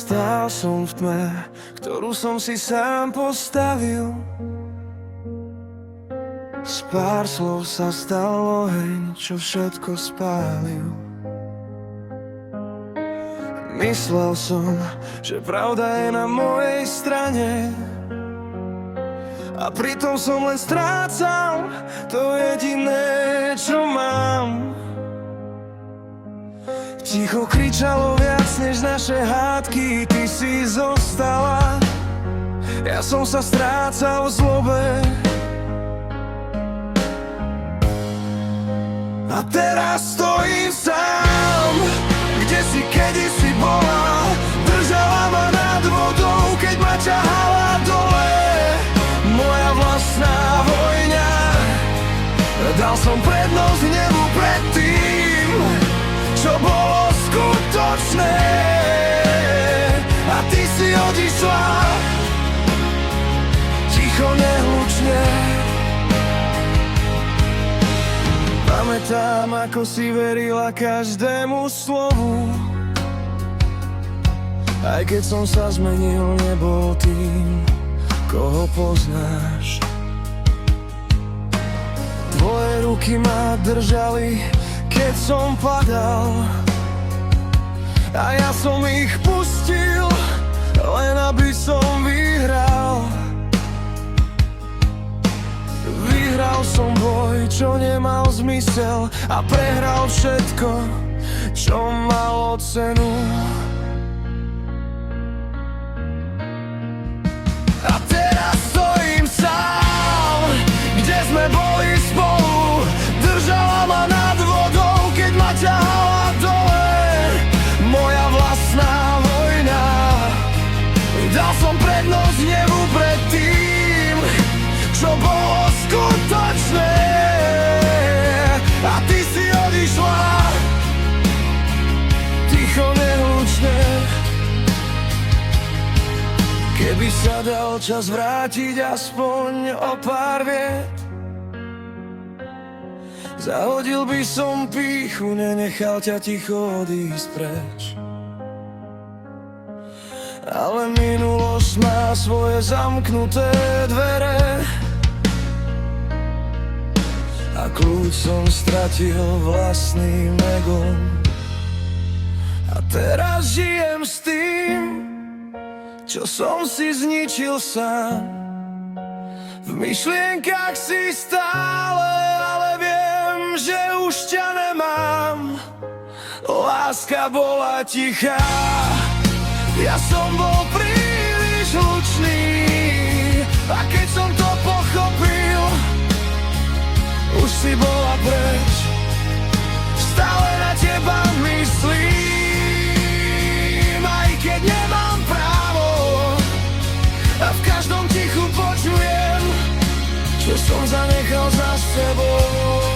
Stál som v tme, ktorú som si sám postavil. Z pár slov sa stal oheň, čo všetko spálil. Myslel som, že pravda je na mojej strane, a pritom som len strácal to jediné, čo mám. Ticho kričalo viac než naše hádky, ty si zostala. Ja som sa strácal v zlobe. A teraz stojím sám, kde si kedysi bola. Držala ma nad vodou, keď ma ťahala dole. Moja vlastná vojna. Dal som prednosť hnevu pred tým, čo bolo skutočné. A ty si odišla ticho, nehlučne. Pamätám, ako si verila každému slovu, aj keď som sa zmenil, nebol tým, koho poznáš. Tvoje ruky ma držali, keď som padal, a ja som ich pustil, len aby som vyhral. Vyhral som boj, čo nemal zmysel, a prehral všetko, čo malo cenu. A teraz stojím sám, kde sme boli spolu. Držala ma nad vodou, keď ma ťahala dole. Moja vlastná vojna. Dal som prednosť hnevu pred tým, čo bolo skutočné. A ty si odišla ticho, nehlučne. Keby sa dal čas vrátiť aspoň o pár viet, zahodil by som pýchu, nenechal ťa ticho odísť preč. Ale minulosť má svoje zamknuté dvere, a kľúč som stratil vlastným egom. A teraz žijem s tým, čo som si zničil sám. V myšlienkach si stále, ale viem, že už ťa nemám. Láska bola tichá, ja som bol príliš hlučný. A keď som to pochopil, už si bola preč. Stále na teba myslím, aj keď nemám právo. A v každom tichu počujem, čo som zanechal za sebou.